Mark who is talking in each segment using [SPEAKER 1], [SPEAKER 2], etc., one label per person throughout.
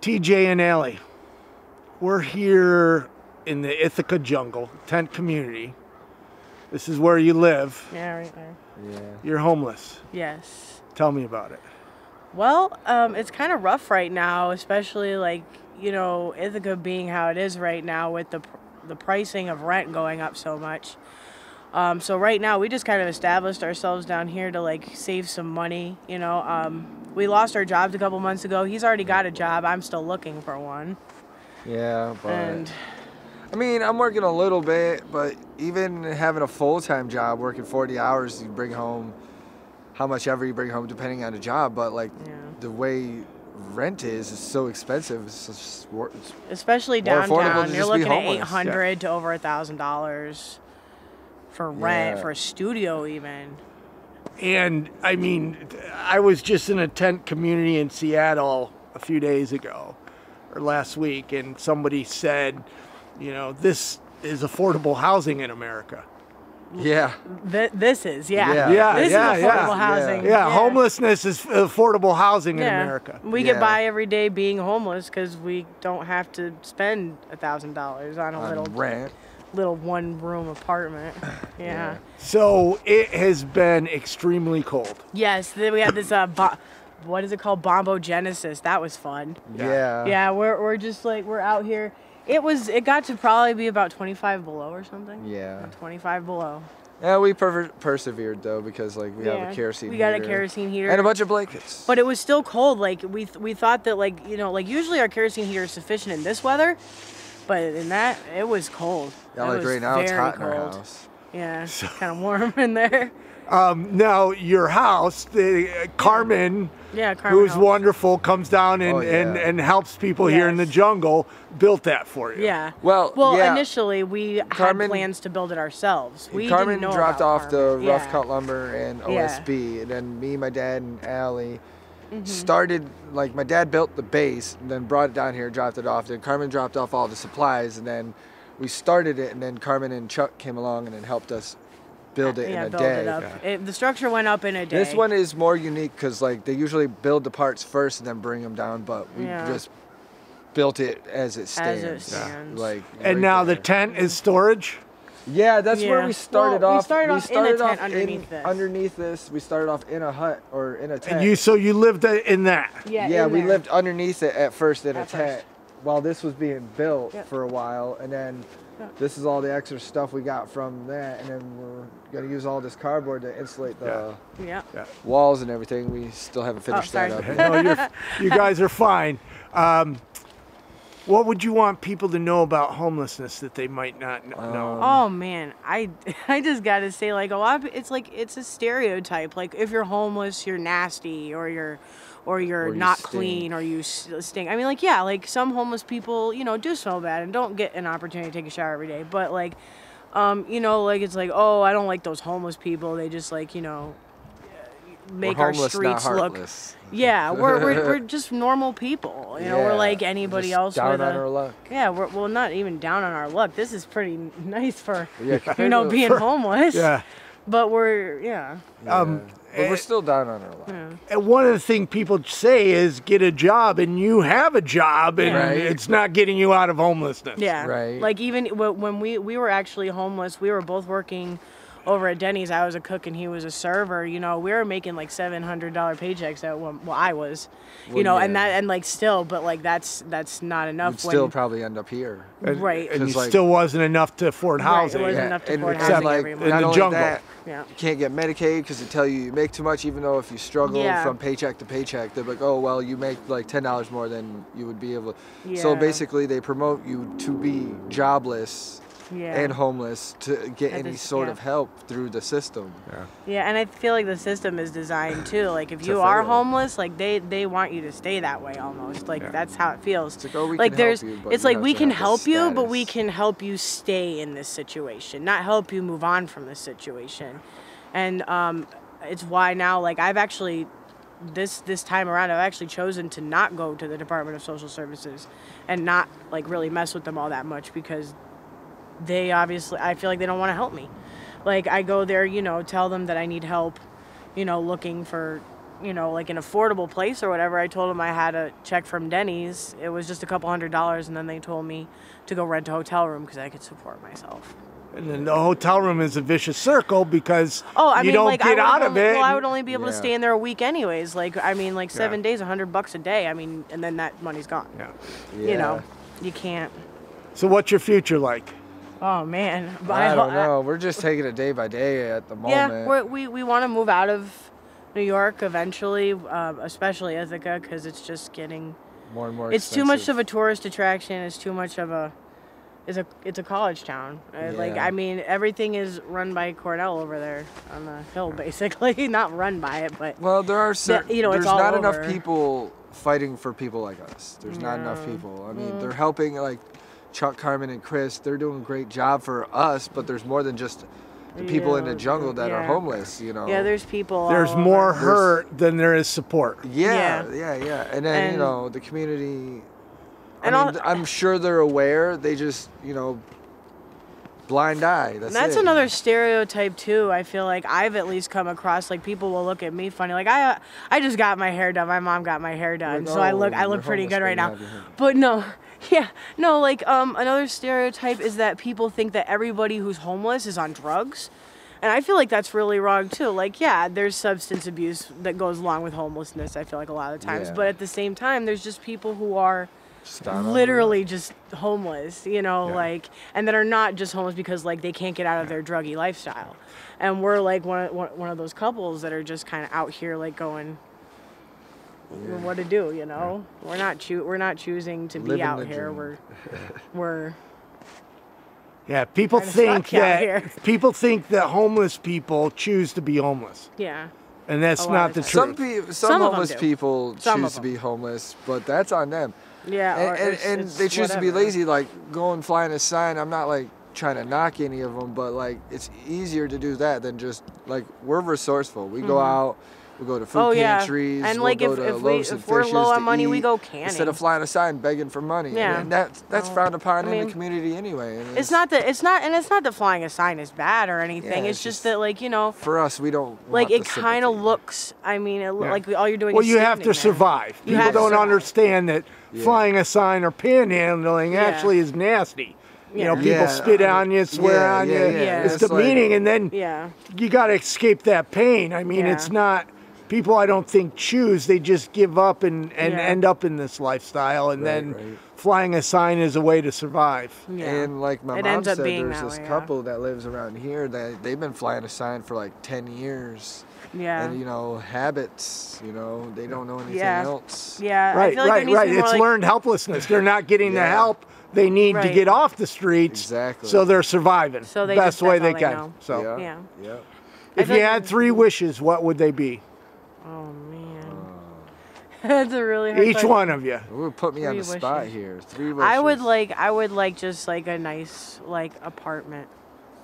[SPEAKER 1] TJ and Allie, we're here in the Ithaca jungle, tent community. This is where you live.
[SPEAKER 2] Yeah, right there.
[SPEAKER 3] Yeah.
[SPEAKER 1] You're homeless.
[SPEAKER 2] Yes.
[SPEAKER 1] Tell me about it.
[SPEAKER 2] Well, it's kind of rough right now, especially like, you know, Ithaca being how it is right now with the pricing of rent going up so much. So right now we just kind of established ourselves down here to like save some money, you know. We lost our jobs a couple months ago. He's already got a job. I'm still looking for one.
[SPEAKER 3] Yeah, but
[SPEAKER 2] And
[SPEAKER 3] I mean, I'm working a little bit, but even having a full-time job, working 40 hours, you bring home how much ever you bring home, depending on the job. But like the way rent is so expensive. It's
[SPEAKER 2] especially
[SPEAKER 3] more affordable
[SPEAKER 2] downtown,
[SPEAKER 3] to
[SPEAKER 2] you're
[SPEAKER 3] just be
[SPEAKER 2] looking at
[SPEAKER 3] homeless.
[SPEAKER 2] $800 to over $1,000 for rent,
[SPEAKER 3] Yeah.
[SPEAKER 2] for a studio even.
[SPEAKER 1] And I mean, I was just in a tent community in Seattle a few days ago, or last week, and somebody said, you know, this is affordable housing in America.
[SPEAKER 3] Yeah.
[SPEAKER 2] This is,
[SPEAKER 3] Yeah.
[SPEAKER 2] This is affordable housing.
[SPEAKER 1] Yeah, homelessness is affordable housing in America.
[SPEAKER 2] We get by every day being homeless because we don't have to spend $1,000 on a little one-room apartment. Yeah.
[SPEAKER 1] So it has been extremely cold.
[SPEAKER 2] Yes, then we had this what is it called? Bombogenesis. That was fun.
[SPEAKER 3] Yeah.
[SPEAKER 2] Yeah, we're just like we're out here. It got to probably be about 25 below or something.
[SPEAKER 3] Yeah.
[SPEAKER 2] 25 below.
[SPEAKER 3] Yeah, we persevered though because like we have a kerosene heater.
[SPEAKER 2] We got a kerosene heater
[SPEAKER 3] and a bunch of blankets.
[SPEAKER 2] But it was still cold. Like we thought that like, you know, like usually our kerosene heater is sufficient in this weather, but in that it was cold.
[SPEAKER 3] Yeah, like right now it's hot in our house.
[SPEAKER 2] Yeah, it's kind of warm in there.
[SPEAKER 1] Now your house, Carmen, who's wonderful, comes down and helps people here in the jungle. Built that for you.
[SPEAKER 2] Yeah.
[SPEAKER 3] Well,
[SPEAKER 2] initially we had plans to build it ourselves.
[SPEAKER 3] Carmen dropped off the rough cut lumber and OSB, and then me, my dad, and Allie started. Like my dad built the base, and then brought it down here, dropped it off. Then Carmen dropped off all the supplies, and then we started it, and then Carmen and Chuck came along and then helped us build it in a day.
[SPEAKER 2] The structure went up in a day.
[SPEAKER 3] This one is more unique because like they usually build the parts first and then bring them down, but we just built it as it stands. Like,
[SPEAKER 1] and now the tent is storage.
[SPEAKER 3] Yeah, that's where we started off.
[SPEAKER 2] We started off
[SPEAKER 3] underneath this. We started off in a hut or in a tent.
[SPEAKER 1] So you lived in that?
[SPEAKER 3] Yeah, we lived underneath it at first in a tent while this was being built for a while, and then this is all the extra stuff we got from that, and then we're gonna use all this cardboard to insulate the walls and everything. We still haven't finished that up yet.
[SPEAKER 1] No, you guys are fine. What would you want people to know about homelessness that they might not know?
[SPEAKER 2] Oh man, I just gotta say, like, a lot of it's a stereotype. Like, if you're homeless, you're nasty, or you're not clean, or you stink. I mean, like, yeah, like some homeless people, you know, do smell bad and don't get an opportunity to take a shower every day. But like, you know, like it's like, oh, I don't like those homeless people. They just like, you know, make our streets look. Yeah, we're just normal people. You know, we're like anybody else.
[SPEAKER 3] Down on our luck.
[SPEAKER 2] Yeah, we're not even down on our luck. This is pretty nice for you know being homeless.
[SPEAKER 1] Yeah.
[SPEAKER 2] But we're
[SPEAKER 3] but we're still down on our luck.
[SPEAKER 1] And one of the things people say is get a job, and you have a job, and it's not getting you out of homelessness.
[SPEAKER 2] Yeah.
[SPEAKER 3] Right.
[SPEAKER 2] Like even when we were actually homeless, we were both working over at Denny's. I was a cook and he was a server. You know, we were making like $700 paychecks at one. Well, I was, you know, and like still, but like that's not enough.
[SPEAKER 3] We'd still probably end up here.
[SPEAKER 2] Right.
[SPEAKER 1] And you still wasn't enough to afford housing.
[SPEAKER 2] It wasn't enough to afford housing every month.
[SPEAKER 1] In the jungle.
[SPEAKER 3] You can't get Medicaid because they tell you make too much, even though if you struggle from paycheck to paycheck, they're like, oh, well, you make like $10 more than you would be able to. So basically they promote you to be jobless and homeless to get any sort of help through the system.
[SPEAKER 2] Yeah, and I feel like the system is designed too. Like if you are homeless, like they want you to stay that way almost. Like that's how it feels.
[SPEAKER 3] It's like, oh, we
[SPEAKER 2] like
[SPEAKER 3] can
[SPEAKER 2] there's
[SPEAKER 3] help you, but
[SPEAKER 2] it's
[SPEAKER 3] you
[SPEAKER 2] like
[SPEAKER 3] have
[SPEAKER 2] we
[SPEAKER 3] to
[SPEAKER 2] can
[SPEAKER 3] have
[SPEAKER 2] help
[SPEAKER 3] this
[SPEAKER 2] you, but
[SPEAKER 3] status.
[SPEAKER 2] we can help you stay in this situation, not help you move on from this situation. And it's why now, like I've actually this time around, I've actually chosen to not go to the Department of Social Services and not like really mess with them all that much because they obviously, I feel like they don't want to help me. Like I go there, you know, tell them that I need help, you know, looking for you know, like an affordable place or whatever, I told them I had a check from Denny's. It was just a couple $100, and then they told me to go rent a hotel room because I could support myself.
[SPEAKER 1] And then the hotel room is a vicious circle because you don't
[SPEAKER 2] like,
[SPEAKER 1] get out of it.
[SPEAKER 2] Well, I would only be able to stay in there a week anyways. Like, I mean, like 7 days, $100 a day. I mean, and then that money's gone.
[SPEAKER 1] Yeah.
[SPEAKER 2] You know, you can't.
[SPEAKER 1] So what's your future like?
[SPEAKER 2] Oh, man.
[SPEAKER 3] I don't know. We're just taking it day by day at the moment.
[SPEAKER 2] Yeah, we want to move out of New York eventually, especially Ithaca, because it's just getting
[SPEAKER 3] more and more
[SPEAKER 2] It's
[SPEAKER 3] expensive.
[SPEAKER 2] too much of a tourist attraction. It's too much of a... It's a college town. Like, I mean, everything is run by Cornell over there on the hill, basically. Not run by it, but...
[SPEAKER 3] Well, there are certain...
[SPEAKER 2] You know,
[SPEAKER 3] there's
[SPEAKER 2] it's all
[SPEAKER 3] not
[SPEAKER 2] over.
[SPEAKER 3] enough people fighting for people like us. There's not enough people. I mean, they're helping, like, Chuck, Carmen, and Chris. They're doing a great job for us, but there's more than just the people in the jungle that are homeless, you know.
[SPEAKER 2] Yeah, there's people
[SPEAKER 1] There's
[SPEAKER 2] all
[SPEAKER 1] more
[SPEAKER 2] over.
[SPEAKER 1] hurt than there is support.
[SPEAKER 3] Yeah. And then, you know, the community...
[SPEAKER 2] And
[SPEAKER 3] I'm sure they're aware. They just, you know, blind eye.
[SPEAKER 2] That's another stereotype too. I feel like I've at least come across, like, people will look at me funny. Like, I just got my hair done. My mom got my hair done, so I look pretty good right now. But no, like another stereotype is that people think that everybody who's homeless is on drugs. And I feel like that's really wrong too. Like, yeah, there's substance abuse that goes along with homelessness, I feel like a lot of the times. But at the same time, there's just people who are literally just homeless, you know, like, and that are not just homeless because, like, they can't get out of their druggy lifestyle. And we're like one of those couples that are just kind of out here, like, going, what to do, you know? We're not choosing to be out here. We're
[SPEAKER 1] Yeah, people think that homeless people choose to be homeless.
[SPEAKER 2] Yeah.
[SPEAKER 1] And that's not the truth.
[SPEAKER 3] Some homeless people choose to be homeless, but that's on them.
[SPEAKER 2] Yeah,
[SPEAKER 3] and they choose to be lazy, like go and fly in a sign. I'm not like trying to knock any of them, but like it's easier to do that than just like we're resourceful. We go out, we go to food pantries,
[SPEAKER 2] and
[SPEAKER 3] we'll
[SPEAKER 2] like
[SPEAKER 3] go to Loaves and
[SPEAKER 2] if we're
[SPEAKER 3] Fishes
[SPEAKER 2] low on
[SPEAKER 3] to
[SPEAKER 2] money,
[SPEAKER 3] eat,
[SPEAKER 2] we go canning
[SPEAKER 3] instead of flying a sign begging for money.
[SPEAKER 2] Yeah,
[SPEAKER 3] and that's frowned upon in the community anyway. And
[SPEAKER 2] it's not that flying a sign is bad or anything.
[SPEAKER 3] Yeah,
[SPEAKER 2] it's just that, like, you know,
[SPEAKER 3] for us, we don't
[SPEAKER 2] like it kind of looks. I mean, like all you're doing.
[SPEAKER 1] Well,
[SPEAKER 2] is
[SPEAKER 1] you have to survive. People don't understand that flying a sign or panhandling actually is nasty. You know, people spit on you, swear on you. It's demeaning, and then you got to escape that pain. I mean, it's not. People, I don't think, choose. They just give up and end up in this lifestyle, and then flying a sign is a way to survive.
[SPEAKER 3] Yeah. And like my mom said, there's this couple that lives around here that they've been flying a sign for like 10 years.
[SPEAKER 2] Yeah.
[SPEAKER 3] And, you know, habits, you know, they don't know anything else.
[SPEAKER 2] Yeah.
[SPEAKER 1] Right,
[SPEAKER 2] I feel like
[SPEAKER 1] right. It's learned helplessness. They're not getting the help they need to get off the streets.
[SPEAKER 3] Exactly.
[SPEAKER 1] So they're surviving the best way they can.
[SPEAKER 2] Know.
[SPEAKER 1] So
[SPEAKER 3] yeah.
[SPEAKER 1] If you had 3 wishes, what would they be?
[SPEAKER 2] Oh, man. That's a really hard
[SPEAKER 1] Each
[SPEAKER 2] question.
[SPEAKER 1] one of you.
[SPEAKER 3] It would put me on the spot here. 3 wishes.
[SPEAKER 2] I would like just like a nice like apartment.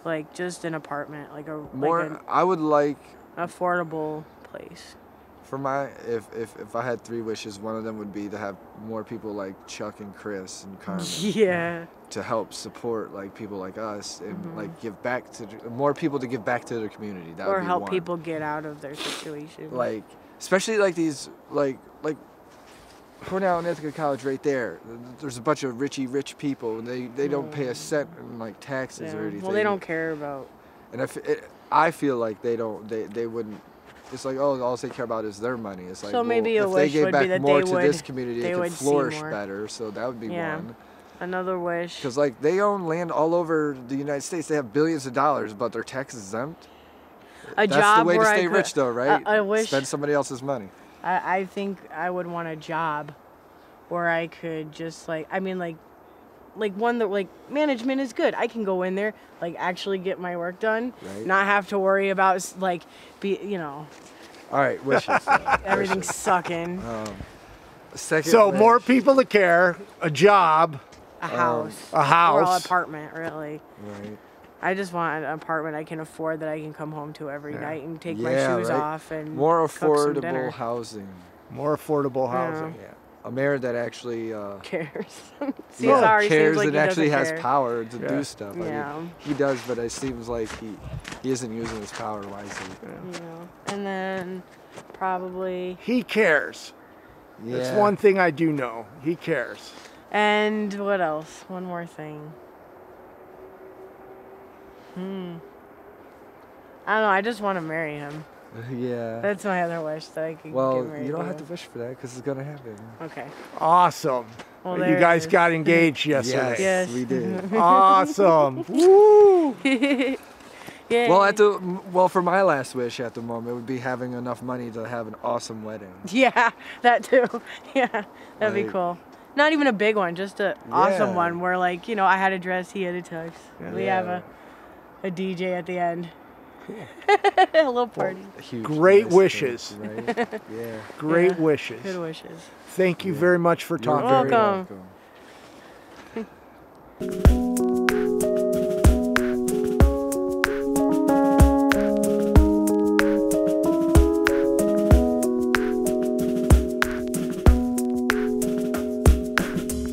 [SPEAKER 2] Like just an apartment. Like a
[SPEAKER 3] I would like
[SPEAKER 2] affordable place.
[SPEAKER 3] For my if I had 3 wishes, one of them would be to have more people like Chuck and Chris and Carmen.
[SPEAKER 2] Yeah.
[SPEAKER 3] To help support like people like us and like give back to more people to give back to their community. That would be
[SPEAKER 2] help
[SPEAKER 3] one.
[SPEAKER 2] people get out of their situation.
[SPEAKER 3] Like especially like these like Cornell and Ithaca College right there. There's a bunch of rich people and they don't pay a cent in like taxes or anything.
[SPEAKER 2] Well, they don't care about.
[SPEAKER 3] And I feel like they wouldn't. It's like, oh, all they care about is their money. It's like,
[SPEAKER 2] so maybe
[SPEAKER 3] if they gave back more to this community,
[SPEAKER 2] they
[SPEAKER 3] it could flourish better. So that would be one.
[SPEAKER 2] Another wish.
[SPEAKER 3] Because like they own land all over the United States. They have billions of dollars, but they're tax exempt. That's the way to stay rich, though, right?
[SPEAKER 2] I wish.
[SPEAKER 3] Spend somebody else's money.
[SPEAKER 2] I think I would want a job where I could just like one that like management is good. I can go in there, like actually get my work done, not have to worry about like All
[SPEAKER 3] right, wishes.
[SPEAKER 2] Everything's sucking.
[SPEAKER 1] So
[SPEAKER 3] wish.
[SPEAKER 1] More people to care, a job,
[SPEAKER 2] a house,
[SPEAKER 1] or
[SPEAKER 2] an apartment, really.
[SPEAKER 3] Right.
[SPEAKER 2] I just want an apartment I can afford that I can come home to every night and take my shoes off and
[SPEAKER 3] more
[SPEAKER 2] cook some
[SPEAKER 3] affordable
[SPEAKER 2] dinner.
[SPEAKER 3] housing.
[SPEAKER 1] More affordable housing.
[SPEAKER 3] Yeah. a mayor that actually
[SPEAKER 2] cares.
[SPEAKER 3] cares
[SPEAKER 2] like
[SPEAKER 3] and actually has
[SPEAKER 2] care.
[SPEAKER 3] power to do stuff.
[SPEAKER 2] Yeah.
[SPEAKER 3] I mean, he does, but it seems like he isn't using his power wisely.
[SPEAKER 2] Yeah. And then probably
[SPEAKER 1] He cares.
[SPEAKER 3] Yeah.
[SPEAKER 1] That's one thing I do know. He cares.
[SPEAKER 2] and what else? One more thing. I don't know. I just want to marry him.
[SPEAKER 3] Yeah.
[SPEAKER 2] That's my other wish that I could
[SPEAKER 3] Well,
[SPEAKER 2] get married
[SPEAKER 3] you don't
[SPEAKER 2] to.
[SPEAKER 3] have to wish for that because it's gonna happen.
[SPEAKER 2] Okay.
[SPEAKER 1] Awesome.
[SPEAKER 2] Well,
[SPEAKER 1] You
[SPEAKER 2] there
[SPEAKER 1] guys
[SPEAKER 2] it is.
[SPEAKER 1] got engaged yesterday.
[SPEAKER 2] Yes.
[SPEAKER 3] we did.
[SPEAKER 1] Awesome. Woo!
[SPEAKER 2] Yeah.
[SPEAKER 3] Well, for my last wish at the moment would be having enough money to have an awesome wedding.
[SPEAKER 2] Yeah, that too. Yeah, that'd be
[SPEAKER 3] Like-
[SPEAKER 2] cool. Not even a big one, just a awesome
[SPEAKER 3] Yeah.
[SPEAKER 2] one where like, you know, I had a dress, he had a tux. We have
[SPEAKER 3] Yeah.
[SPEAKER 2] a DJ at the end. A little party.
[SPEAKER 3] Huge.
[SPEAKER 1] Great
[SPEAKER 3] nice
[SPEAKER 1] wishes.
[SPEAKER 3] thing, right? Yeah.
[SPEAKER 1] Great
[SPEAKER 2] Yeah.
[SPEAKER 1] wishes.
[SPEAKER 2] Good wishes.
[SPEAKER 1] Thank you very much for
[SPEAKER 3] You're
[SPEAKER 1] talking.
[SPEAKER 3] very
[SPEAKER 2] welcome.
[SPEAKER 3] welcome.